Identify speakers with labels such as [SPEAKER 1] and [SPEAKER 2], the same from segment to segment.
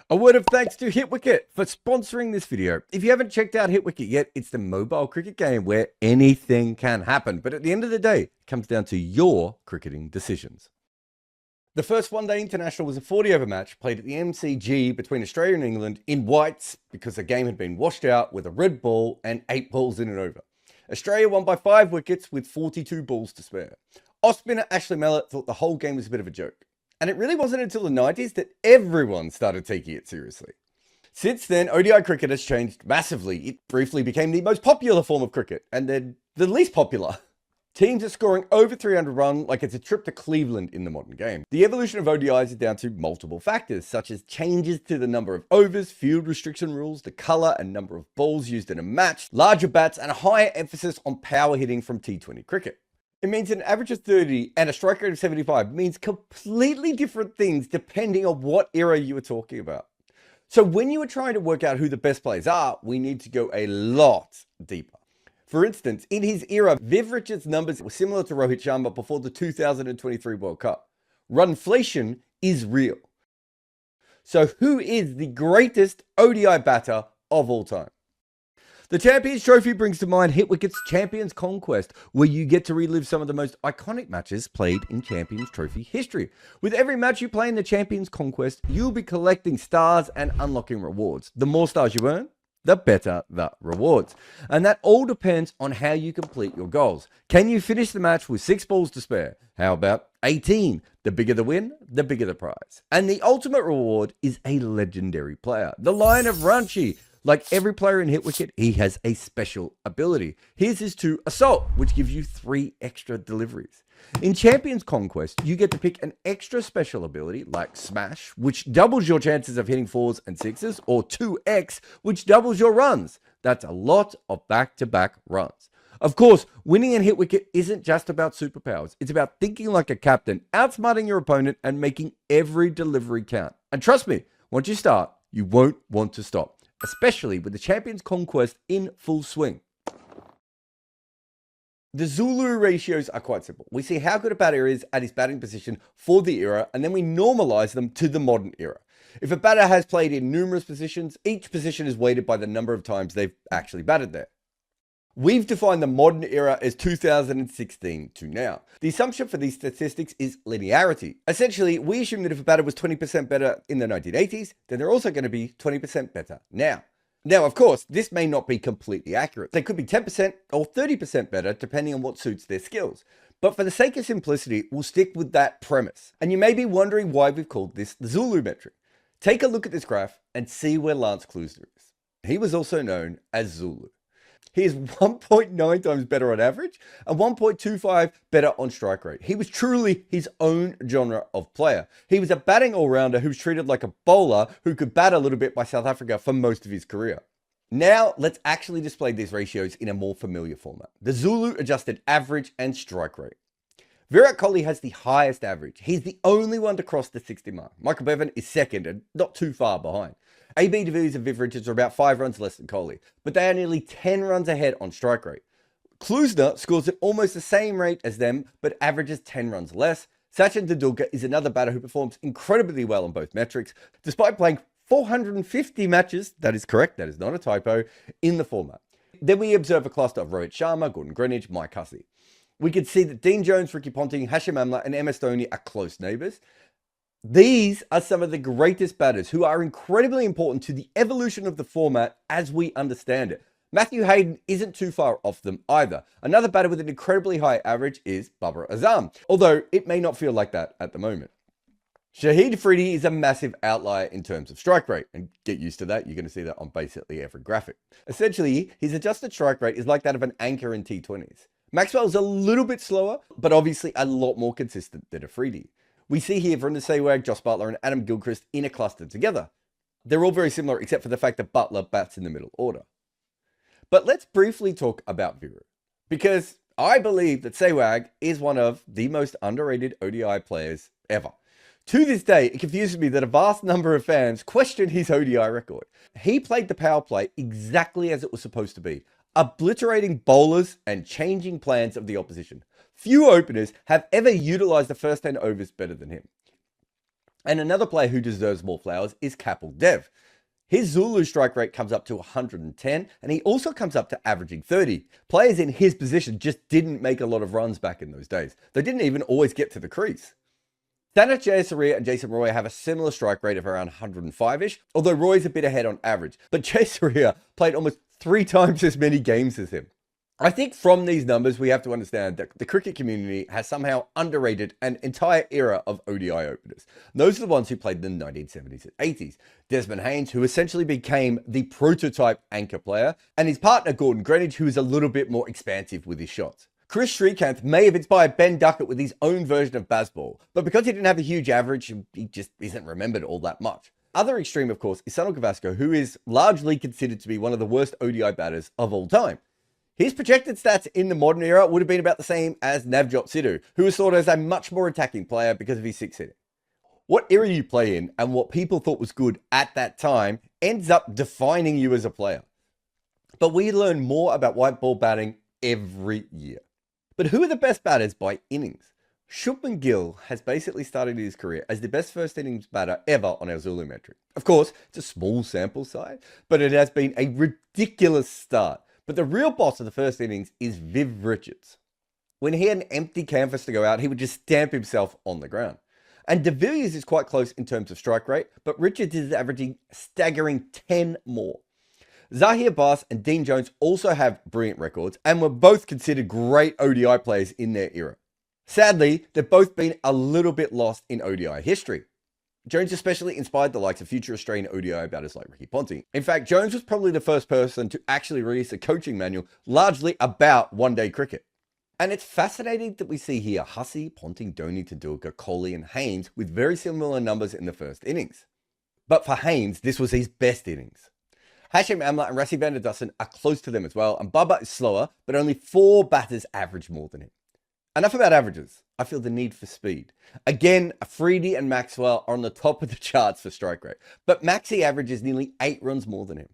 [SPEAKER 1] A word of thanks to HitWicket for sponsoring this video. If you haven't checked out HitWicket yet, it's the mobile cricket game where anything can happen. But at the end of the day, it comes down to your cricketing decisions. The first one-day international was a 40-over match played at the MCG between Australia and England in whites because the game had been washed out with a red ball and 8 balls in and over. Australia won by 5 wickets with 42 balls to spare. Off-spinner Ashley Mellett thought the whole game was a bit of a joke. And it really wasn't until the 90s that everyone started taking it seriously. Since then, ODI cricket has changed massively. It briefly became the most popular form of cricket, and then the least popular. Teams are scoring over 300 runs like it's a trip to Cleveland in the modern game. The evolution of ODIs is down to multiple factors, such as changes to the number of overs, field restriction rules, the colour and number of balls used in a match, larger bats, and a higher emphasis on power hitting from T20 cricket. It means an average of 30 and a strike rate of 75 means completely different things depending on what era you are talking about. So when you are trying to work out who the best players are, we need to go a lot deeper. For instance, in his era, Viv Richards' numbers were similar to Rohit Sharma before the 2023 World Cup. Runflation is real. So who is the greatest ODI batter of all time? The Champions Trophy brings to mind HitWicket's Champions Conquest, where you get to relive some of the most iconic matches played in Champions Trophy history. With every match you play in the Champions Conquest, you'll be collecting stars and unlocking rewards. The more stars you earn, the better the rewards. And that all depends on how you complete your goals. Can you finish the match with 6 balls to spare? How about 18? The bigger the win, the bigger the prize. And the ultimate reward is a legendary player, the Lion of Ranchi. Like every player in HitWicket, he has a special ability. His is to Assault, which gives you 3 extra deliveries. In Champions Conquest, you get to pick an extra special ability like Smash, which doubles your chances of hitting 4s and 6s, or 2x, which doubles your runs. That's a lot of back-to-back runs. Of course, winning in HitWicket isn't just about superpowers. It's about thinking like a captain, outsmarting your opponent, and making every delivery count. And trust me, once you start, you won't want to stop, especially with the Champions Conquest in full swing. The Zulu ratios are quite simple. We see how good a batter is at his batting position for the era, and then we normalize them to the modern era. If a batter has played in numerous positions, each position is weighted by the number of times they've actually batted there. We've defined the modern era as 2016 to now. The assumption for these statistics is linearity. Essentially, we assume that if a batter was 20% better in the 1980s, then they're also going to be 20% better now. Now, of course, this may not be completely accurate. They could be 10% or 30% better, depending on what suits their skills. But for the sake of simplicity, we'll stick with that premise. And you may be wondering why we've called this the Zulu metric. Take a look at this graph and see where Lance Klusener is. He was also known as Zulu. He is 1.9 times better on average and 1.25 better on strike rate. He was truly his own genre of player. He was a batting all-rounder who was treated like a bowler who could bat a little bit by South Africa for most of his career. Now, let's actually display these ratios in a more familiar format. The Zulu adjusted average and strike rate. Virat Kohli has the highest average. He's the only one to cross the 60 mark. Michael Bevan is second and not too far behind. AB de Villiers and Viv Richards are about 5 runs less than Kohli, but they are nearly 10 runs ahead on strike rate. Klusener scores at almost the same rate as them, but averages 10 runs less. Sachin Tendulkar is another batter who performs incredibly well on both metrics, despite playing 450 matches, that is correct, that is not a typo, in the format. Then we observe a cluster of Rohit Sharma, Gordon Greenidge, Mike Hussey. We can see that Dean Jones, Ricky Ponting, Hashim Amla, and MS Dhoni are close neighbours. These are some of the greatest batters who are incredibly important to the evolution of the format as we understand it. Matthew Hayden isn't too far off them either. Another batter with an incredibly high average is Babar Azam, although it may not feel like that at the moment. Shahid Afridi is a massive outlier in terms of strike rate, and get used to that, you're going to see that on basically every graphic. Essentially, his adjusted strike rate is like that of an anchor in T20s. Maxwell's a little bit slower, but obviously a lot more consistent than Afridi. We see here Vrinder Sehwag, Josh Butler, and Adam Gilchrist in a cluster together. They're all very similar except for the fact that Butler bats in the middle order. But let's briefly talk about Viru, because I believe that Sehwag is one of the most underrated ODI players ever. To this day, it confuses me that a vast number of fans question his ODI record. He played the power play exactly as it was supposed to be, obliterating bowlers and changing plans of the opposition. Few openers have ever utilized the first 10 overs better than him. And another player who deserves more flowers is Kapil Dev. His Zulu strike rate comes up to 110, and he also comes up to averaging 30. Players in his position just didn't make a lot of runs back in those days. They didn't even always get to the crease. Thanos Jayasuriya and Jason Roy have a similar strike rate of around 105-ish, although Roy's a bit ahead on average. But Jayasuriya played almost 3 times as many games as him. I think from these numbers, we have to understand that the cricket community has somehow underrated an entire era of ODI openers. Those are the ones who played in the 1970s and 80s. Desmond Haynes, who essentially became the prototype anchor player, and his partner Gordon Greenidge, who is a little bit more expansive with his shots. Chris Srikanth may have inspired Ben Duckett with his own version of baseball, but because he didn't have a huge average, he just isn't remembered all that much. Other extreme, of course, is Sunil Gavaskar, who is largely considered to be one of the worst ODI batters of all time. His projected stats in the modern era would have been about the same as Navjot Sidhu, who was thought as a much more attacking player because of his 6-hitting. What era you play in and what people thought was good at that time ends up defining you as a player. But we learn more about white ball batting every year. But who are the best batters by innings? Shubman Gill has basically started his career as the best first innings batter ever on our Zulu metric. Of course, it's a small sample size, but it has been a ridiculous start. But the real boss of the first innings is Viv Richards. When he had an empty canvas to go out, he would just stamp himself on the ground. And De Villiers is quite close in terms of strike rate, but Richards is averaging staggering 10 more. Zahir Bass and Dean Jones also have brilliant records and were both considered great ODI players in their era. Sadly, they've both been a little bit lost in ODI history. Jones especially inspired the likes of future Australian ODI batters like Ricky Ponting. In fact, Jones was probably the first person to actually release a coaching manual largely about one-day cricket. And it's fascinating that we see here Hussey, Ponting, Dhoni, Tendulkar, Kohli and Haynes with very similar numbers in the first innings. But for Haynes, this was his best innings. Hashim Amla and Rassie van der Dussen are close to them as well, and Bubba is slower, but only 4 batters average more than him. Enough about averages. I feel the need for speed. Again, Afridi and Maxwell are on the top of the charts for strike rate, but Maxi averages nearly 8 runs more than him.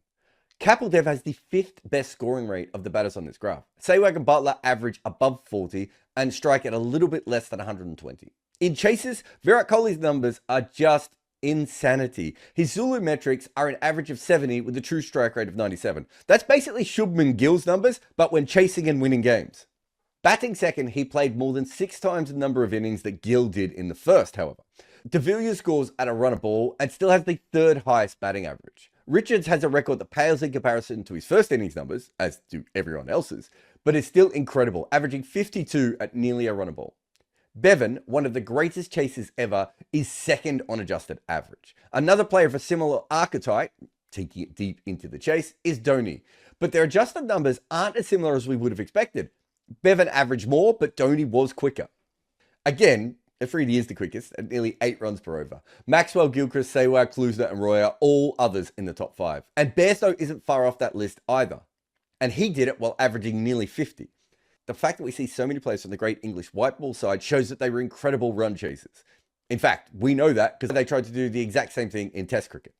[SPEAKER 1] Kapil Dev has the 5th best scoring rate of the batters on this graph. Sehwag and Butler average above 40 and strike at a little bit less than 120. In chases, Virat Kohli's numbers are just insanity. His Zulu metrics are an average of 70 with a true strike rate of 97. That's basically Shubman Gill's numbers, but when chasing and winning games. Batting second, he played more than 6 times the number of innings that Gill did in the first, however. De Villiers scores at a run a ball and still has the 3rd highest batting average. Richards has a record that pales in comparison to his first innings numbers, as do everyone else's, but is still incredible, averaging 52 at nearly a run a ball. Bevan, one of the greatest chasers ever, is 2nd on adjusted average. Another player of a similar archetype, taking it deep into the chase, is Dhoni, but their adjusted numbers aren't as similar as we would have expected. Bevan averaged more, but Dhoni was quicker. Again, Afridi is the quickest at nearly 8 runs per over. Maxwell, Gilchrist, Sehwag, Klusner and Roy are all others in the top 5. And Bairstow isn't far off that list either. And he did it while averaging nearly 50. The fact that we see so many players from the great English white ball side shows that they were incredible run chasers. In fact, we know that because they tried to do the exact same thing in Test cricket.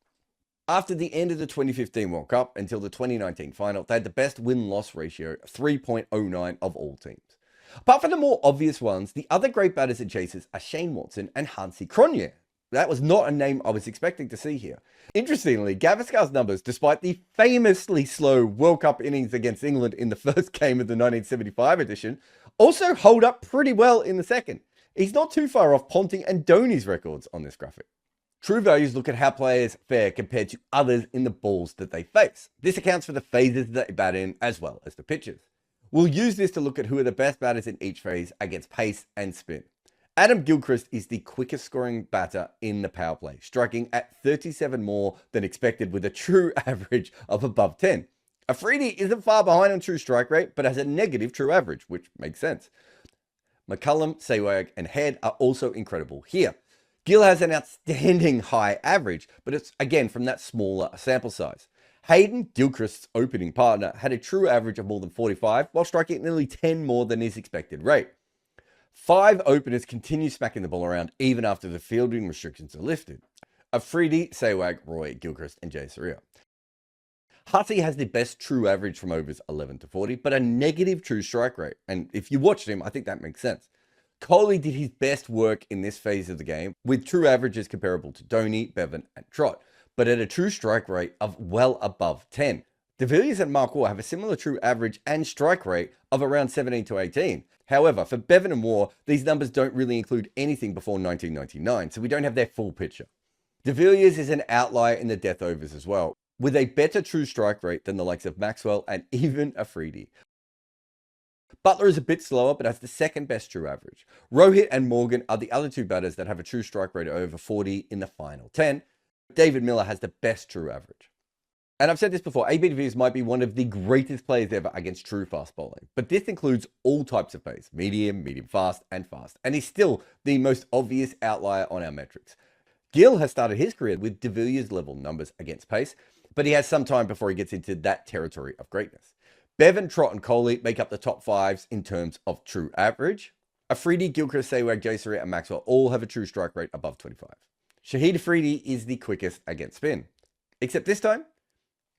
[SPEAKER 1] After the end of the 2015 World Cup until the 2019 final, they had the best win-loss ratio, 3.09 of all teams. Apart from the more obvious ones, the other great batters and chasers are Shane Watson and Hansi Cronje. That was not a name I was expecting to see here. Interestingly, Gavaskar's numbers, despite the famously slow World Cup innings against England in the first game of the 1975 edition, also hold up pretty well in the second. He's not too far off Ponting and Dhoni's records on this graphic. True values look at how players fare compared to others in the balls that they face. This accounts for the phases that they bat in as well as the pitches. We'll use this to look at who are the best batters in each phase against pace and spin. Adam Gilchrist is the quickest scoring batter in the power play, striking at 37 more than expected with a true average of above 10. Afridi isn't far behind on true strike rate, but has a negative true average, which makes sense. McCullum, Sehwag and Head are also incredible here. Gill has an outstanding high average, but it's again from that smaller sample size. Hayden, Gilchrist's opening partner, had a true average of more than 45, while striking at nearly 10 more than his expected rate. 5 openers continue smacking the ball around even after the fielding restrictions are lifted. Afridi, Sehwag, Roy, Gilchrist and Jayasuriya. Hussey has the best true average from overs 11 to 40, but a negative true strike rate. And if you watched him, I think that makes sense. Coley did his best work in this phase of the game with true averages comparable to Donny, Bevan, and Trott, but at a true strike rate of well above 10. De Villiers and Mark Waugh have a similar true average and strike rate of around 17 to 18. However, for Bevan and Waugh, these numbers don't really include anything before 1999, so we don't have their full picture. De Villiers is an outlier in the death overs as well, with a better true strike rate than the likes of Maxwell and even Afridi. Butler is a bit slower, but has the second best true average. Rohit and Morgan are the other two batters that have a true strike rate of over 40 in the final 10. David Miller has the best true average. And I've said this before, AB de Villiers might be one of the greatest players ever against true fast bowling. But this includes all types of pace, medium, medium fast, and fast. And he's still the most obvious outlier on our metrics. Gill has started his career with de Villiers level numbers against pace, but he has some time before he gets into that territory of greatness. Bevan, Trott, and Coley make up the top fives in terms of true average. Afridi, Gilchrist, Sehwag, Jayasuriya, and Maxwell all have a true strike rate above 25. Shahid Afridi is the quickest against spin. Except this time,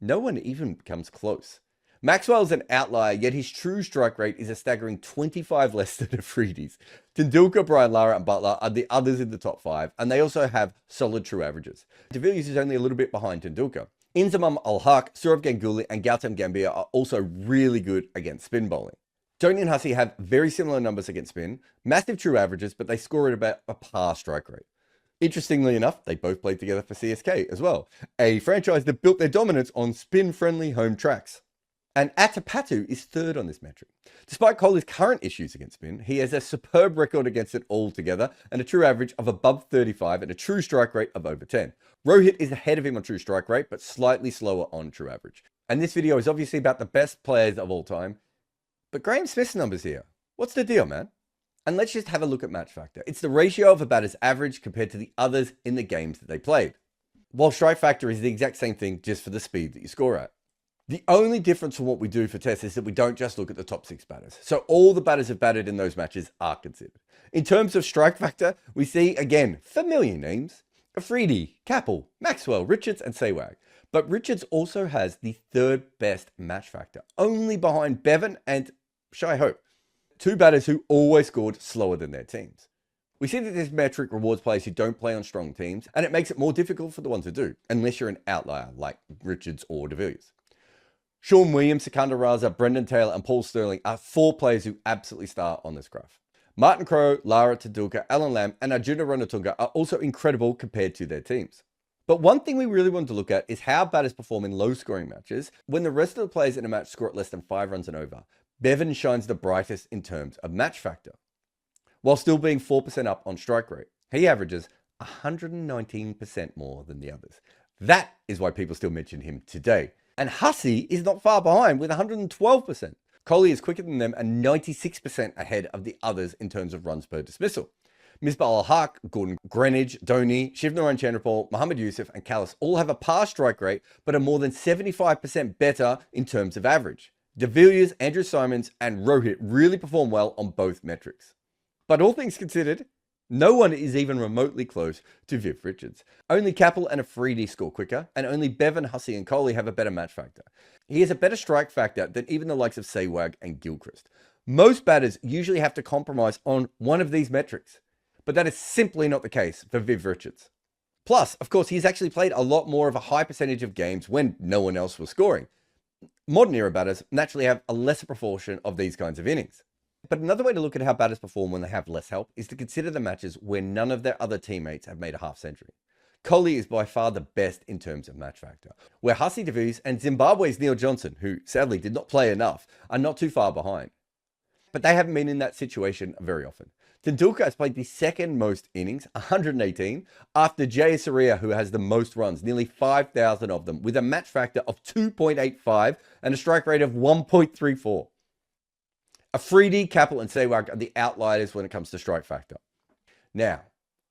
[SPEAKER 1] no one even comes close. Maxwell's an outlier, yet his true strike rate is a staggering 25 less than Afridi's. Tendulkar, Brian Lara, and Butler are the others in the top five, and they also have solid true averages. De Villiers is only a little bit behind Tendulkar. Inzamam Ul-Haq, Sourav Ganguly, and Gautam Gambhir are also really good against spin bowling. Dhoni and Hussey have very similar numbers against spin, massive true averages, but they score at about a par strike rate. Interestingly enough, they both played together for CSK as well, a franchise that built their dominance on spin-friendly home tracks. And Atapatu is third on this metric. Despite Kohli's current issues against spin, he has a superb record against it altogether and a true average of above 35 and a true strike rate of over 10. Rohit is ahead of him on true strike rate, but slightly slower on true average. And this video is obviously about the best players of all time. But Graham Smith's numbers here. What's the deal, man? And let's just have a look at match factor. It's the ratio of a batter's average compared to the others in the games that they played. While strike factor is the exact same thing, just for the speed that you score at. The only difference from what we do for tests is that we don't just look at the top 6 batters. So all the batters have batted in those matches are considered. In terms of strike factor, we see, again, familiar names. Afridi, Capel, Maxwell, Richards, and Sehwag. But Richards also has the third best match factor, only behind Bevan and Shai Hope, two batters who always scored slower than their teams. We see that this metric rewards players who don't play on strong teams, and it makes it more difficult for the ones who do, unless you're an outlier like Richards or de Villiers. Sean Williams, Sikandar Raza, Brendan Taylor, and Paul Sterling are 4 players who absolutely star on this graph. Martin Crowe, Lara Tendulkar, Alan Lamb, and Arjuna Ranatunga are also incredible compared to their teams. But one thing we really want to look at is how batters perform in low-scoring matches when the rest of the players in a match score at less than 5 runs and over. Bevan shines the brightest in terms of match factor, while still being 4% up on strike rate. He averages 119% more than the others. That is why people still mention him today. And Hussey is not far behind with 112%. Kohli is quicker than them and 96% ahead of the others in terms of runs per dismissal. Misbah Ul-Haq, Gordon Greenidge, Dhoni, Shivnarine Chandrapal, Mohammad Yusuf, and Callis all have a par strike rate, but are more than 75% better in terms of average. De Villiers, Andrew Simons, and Rohit really perform well on both metrics. But all things considered, no one is even remotely close to Viv Richards. Only Capel and Afridi score quicker, and only Bevan, Hussey, and Kohli have a better match factor. He has a better strike factor than even the likes of Sehwag and Gilchrist. Most batters usually have to compromise on one of these metrics, but that is simply not the case for Viv Richards. Plus, of course, he's actually played a lot more of a high percentage of games when no one else was scoring. Modern era batters naturally have a lesser proportion of these kinds of innings. But another way to look at how batters perform when they have less help is to consider the matches where none of their other teammates have made a half century. Kohli is by far the best in terms of match factor, where Hussey, de Villiers, and Zimbabwe's Neil Johnson, who sadly did not play enough, are not too far behind. But they haven't been in that situation very often. Tendulkar has played the second most innings, 118, after Jayasuriya, who has the most runs, nearly 5,000 of them, with a match factor of 2.85 and a strike rate of 1.34. Afridi, Capel, and Sehwag are the outliers when it comes to strike factor. Now,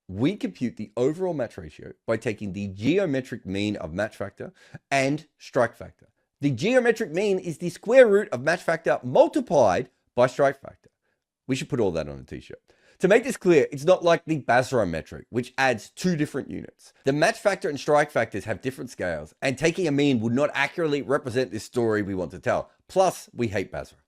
[SPEAKER 1] we compute the overall match ratio by taking the geometric mean of match factor and strike factor. The geometric mean is the square root of match factor multiplied by strike factor. We should put all that on a t-shirt. To make this clear, it's not like the Basra metric, which adds 2 different units. The match factor and strike factors have different scales, and taking a mean would not accurately represent this story we want to tell. Plus, we hate Basra.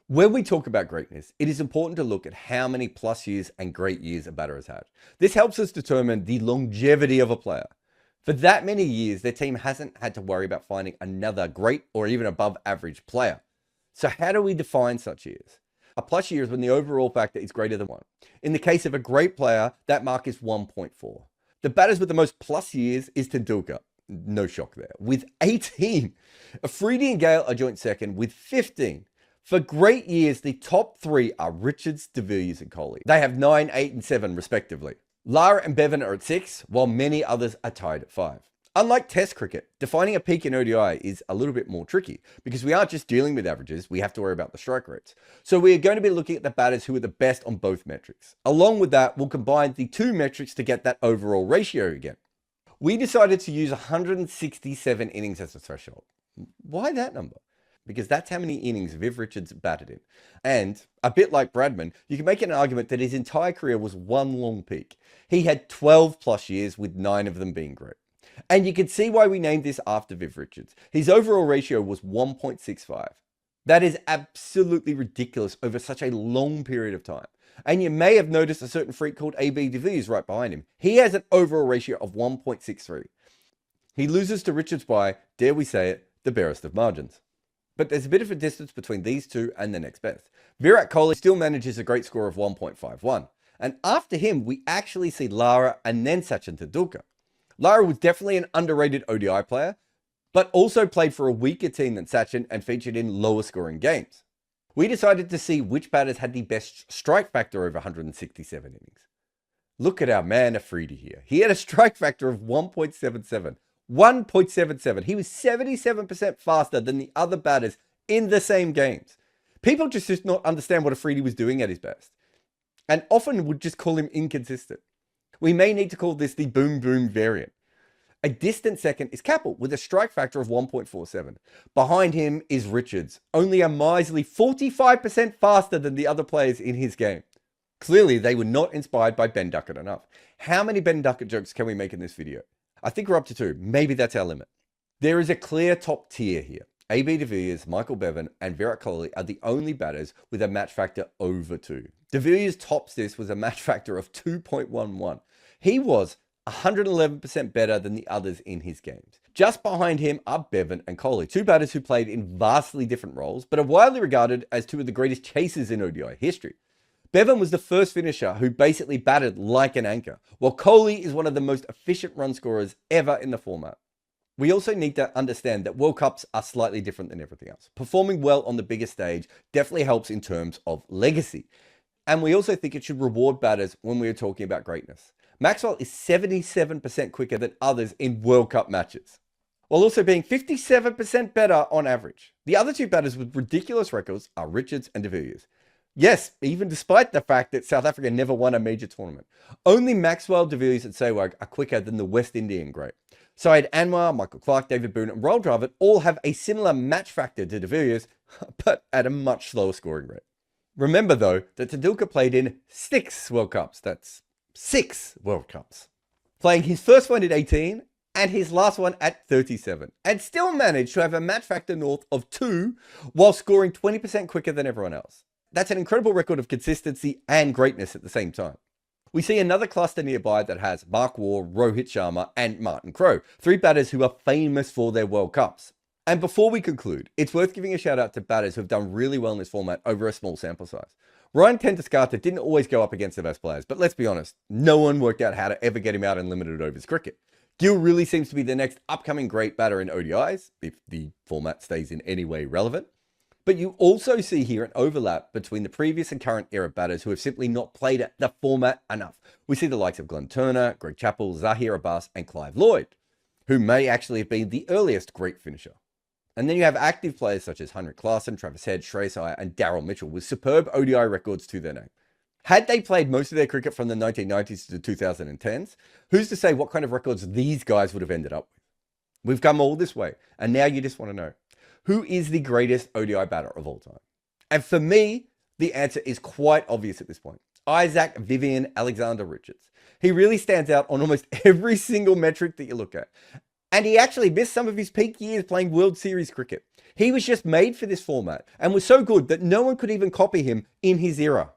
[SPEAKER 1] When we talk about greatness, it is important to look at how many plus years and great years a batter has had. This helps us determine the longevity of a player. For that many years, their team hasn't had to worry about finding another great or even above average player. So how do we define such years? A plus year is when the overall factor is greater than 1. In the case of a great player, that mark is 1.4. The batters with the most plus years is Tendulkar. No shock there. With 18. Afridi and Gale are joint second with 15. For great years, the top 3 are Richards, De Villiers, and Kohli. They have 9, 8, and 7 respectively. Lara and Bevan are at 6, while many others are tied at 5. Unlike Test cricket, defining a peak in ODI is a little bit more tricky because we aren't just dealing with averages, we have to worry about the strike rates. So we are going to be looking at the batters who are the best on both metrics. Along with that, we'll combine the 2 metrics to get that overall ratio again. We decided to use 167 innings as a threshold. Why that number? Because that's how many innings Viv Richards batted in. And a bit like Bradman, you can make an argument that his entire career was one long peak. He had 12 plus years with 9 of them being great. And you can see why we named this after Viv Richards. His overall ratio was 1.65. That is absolutely ridiculous over such a long period of time. And you may have noticed a certain freak called AB de Villiers right behind him. He has an overall ratio of 1.63. He loses to Richards by, dare we say it, the barest of margins. But there's a bit of a distance between these two and the next best. Virat Kohli still manages a great score of 1.51. And after him, we actually see Lara and then Sachin Tendulkar. Lara was definitely an underrated ODI player, but also played for a weaker team than Sachin and featured in lower scoring games. We decided to see which batters had the best strike factor over 167 innings. Look at our man Afridi here. He had a strike factor of 1.77. 1.77. He was 77% faster than the other batters in the same games. People just did not understand what Afridi was doing at his best, and often would just call him inconsistent. We may need to call this the boom boom variant. A distant second is Capel with a strike factor of 1.47. Behind him is Richards, only a measly 45% faster than the other players in his game. Clearly, they were not inspired by Ben Duckett enough. How many Ben Duckett jokes can we make in this video? I think we're up to 2. Maybe that's our limit. There is a clear top tier here. AB de Villiers, Michael Bevan, and Virat Kohli are the only batters with a match factor over 2. De Villiers tops this with a match factor of 2.11. He was 111% better than the others in his games. Just behind him are Bevan and Kohli, 2 batters who played in vastly different roles, but are widely regarded as 2 of the greatest chasers in ODI history. Bevan was the first finisher who basically batted like an anchor, while Kohli is one of the most efficient run scorers ever in the format. We also need to understand that World Cups are slightly different than everything else. Performing well on the biggest stage definitely helps in terms of legacy. And we also think it should reward batters when we are talking about greatness. Maxwell is 77% quicker than others in World Cup matches, while also being 57% better on average. The other 2 batters with ridiculous records are Richards and De Villiers. Yes, even despite the fact that South Africa never won a major tournament. Only Maxwell, De Villiers, and Sehwag are quicker than the West Indian great. Syed Anwar, Michael Clarke, David Boone, and Roel Dravid all have a similar match factor to De Villiers, but at a much slower scoring rate. Remember though, that Tendulkar played in 6 World Cups. That's 6 World Cups. Playing his first one at 18 and his last one at 37. And still managed to have a match factor north of 2 while scoring 20% quicker than everyone else. That's an incredible record of consistency and greatness at the same time. We see another cluster nearby that has Mark Waugh, Rohit Sharma, and Martin Crowe, 3 batters who are famous for their World Cups. And before we conclude, it's worth giving a shout out to batters who have done really well in this format over a small sample size. Ryan Tendulkar didn't always go up against the best players, but let's be honest, no one worked out how to ever get him out in limited overs cricket. Gill really seems to be the next upcoming great batter in ODIs, if the format stays in any way relevant. But you also see here an overlap between the previous and current era batters who have simply not played at the format enough. We see the likes of Glenn Turner, Greg Chappell, Zahir Abbas, and Clive Lloyd, who may actually have been the earliest great finisher. And then you have active players such as Henrik Klaasen, Travis Head, Shreyas Iyer, and Daryl Mitchell with superb ODI records to their name. Had they played most of their cricket from the 1990s to the 2010s, who's to say what kind of records these guys would have ended up with? We've come all this way, and now you just want to know, who is the greatest ODI batter of all time? And for me, the answer is quite obvious at this point. Isaac Vivian Alexander Richards. He really stands out on almost every single metric that you look at. And he actually missed some of his peak years playing World Series cricket. He was just made for this format and was so good that no one could even copy him in his era.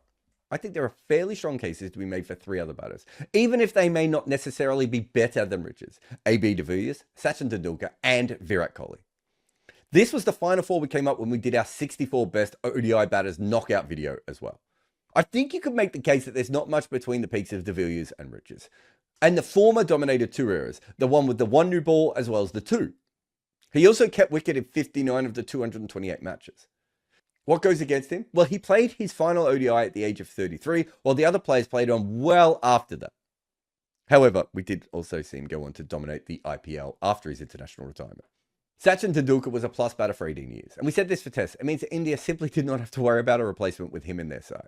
[SPEAKER 1] I think there are fairly strong cases to be made for 3 other batters, even if they may not necessarily be better than Richards, AB de Villiers, Sachin Tendulkar, and Virat Kohli. This was the final 4 we came up when we did our 64 best ODI batters knockout video as well. I think you could make the case that there's not much between the peaks of de Villiers and Richards. And the former dominated 2 eras, the one with the 1 new ball as well as the 2. He also kept wicket in 59 of the 228 matches. What goes against him? Well, he played his final ODI at the age of 33, while the other players played on well after that. However, we did also see him go on to dominate the IPL after his international retirement. Sachin Tendulkar was a plus batter for 18 years. And we said this for Test. It means that India simply did not have to worry about a replacement with him in their side.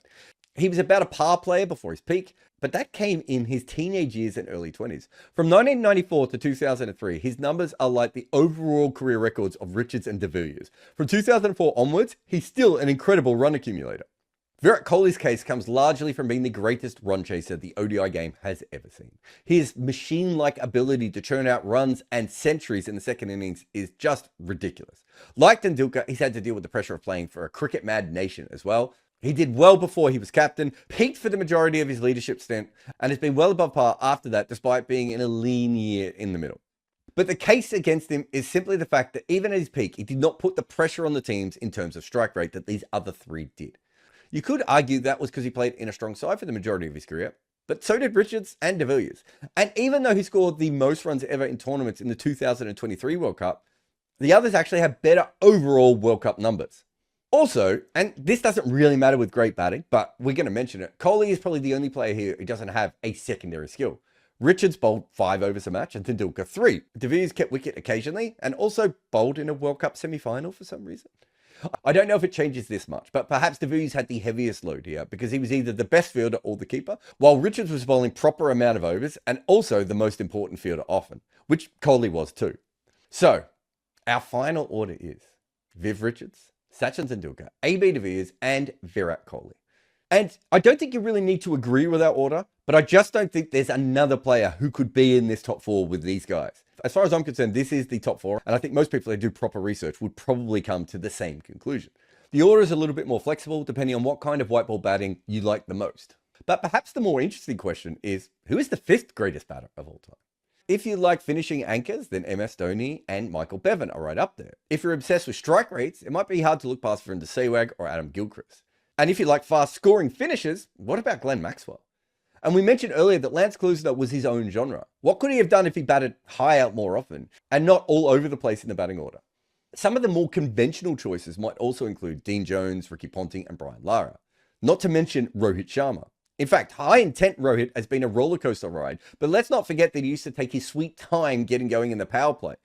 [SPEAKER 1] He was about a par player before his peak, but that came in his teenage years and early 20s. From 1994 to 2003, his numbers are like the overall career records of Richards and de Villiers. From 2004 onwards, he's still an incredible run accumulator. Virat Kohli's case comes largely from being the greatest run chaser the ODI game has ever seen. His machine-like ability to churn out runs and centuries in the second innings is just ridiculous. Like Tendulkar, he's had to deal with the pressure of playing for a cricket-mad nation as well. He did well before he was captain, peaked for the majority of his leadership stint, and has been well above par after that despite being in a lean year in the middle. But the case against him is simply the fact that even at his peak, he did not put the pressure on the teams in terms of strike rate that these other 3 did. You could argue that was because he played in a strong side for the majority of his career, but so did Richards and de Villiers. And even though he scored the most runs ever in tournaments in the 2023 World Cup, the others actually have better overall World Cup numbers. Also, and this doesn't really matter with great batting, but we're going to mention it, Kohli is probably the only player here who doesn't have a secondary skill. Richards bowled 5 overs a match and Tendulkar 3. De Villiers kept wicket occasionally and also bowled in a World Cup semi-final for some reason. I don't know if it changes this much, but perhaps de Villiers had the heaviest load here because he was either the best fielder or the keeper, while Richards was bowling proper amount of overs and also the most important fielder often, which Kohli was too. So, our final order is Viv Richards, Sachin Tendulkar, AB de Villiers, and Virat Kohli. And I don't think you really need to agree with our order, but I just don't think there's another player who could be in this top 4 with these guys. As far as I'm concerned, this is the top 4, and I think most people who do proper research would probably come to the same conclusion. The order is a little bit more flexible depending on what kind of white ball batting you like the most. But perhaps the more interesting question is, who is the 5th greatest batter of all time? If you like finishing anchors, then MS Dhoni and Michael Bevan are right up there. If you're obsessed with strike rates, it might be hard to look past Virender Sehwag or Adam Gilchrist. And if you like fast scoring finishes, what about Glenn Maxwell? And we mentioned earlier that Lance Klusener was his own genre. What could he have done if he batted high out more often and not all over the place in the batting order? Some of the more conventional choices might also include Dean Jones, Ricky Ponting, and Brian Lara. Not to mention Rohit Sharma. In fact, high intent Rohit has been a rollercoaster ride, but let's not forget that he used to take his sweet time getting going in the power play.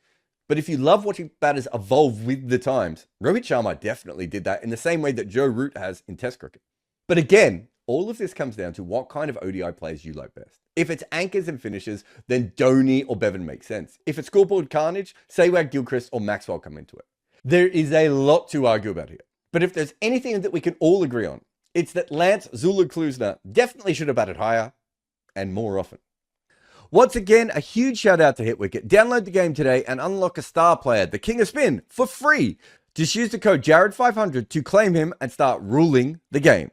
[SPEAKER 1] But if you love watching batters evolve with the times, Rohit Sharma definitely did that in the same way that Joe Root has in Test cricket. But again, all of this comes down to what kind of ODI players you like best. If it's anchors and finishers, then Dhoni or Bevan makes sense. If it's scoreboard carnage, Sehwag, Gilchrist, or Maxwell come into it. There is a lot to argue about here. But if there's anything that we can all agree on, it's that Lance Zulu Klusener definitely should have batted higher and more often. Once again, a huge shout out to HitWicket. Download the game today and unlock a star player, the King of Spin, for free. Just use the code Jarrod500 to claim him and start ruling the game.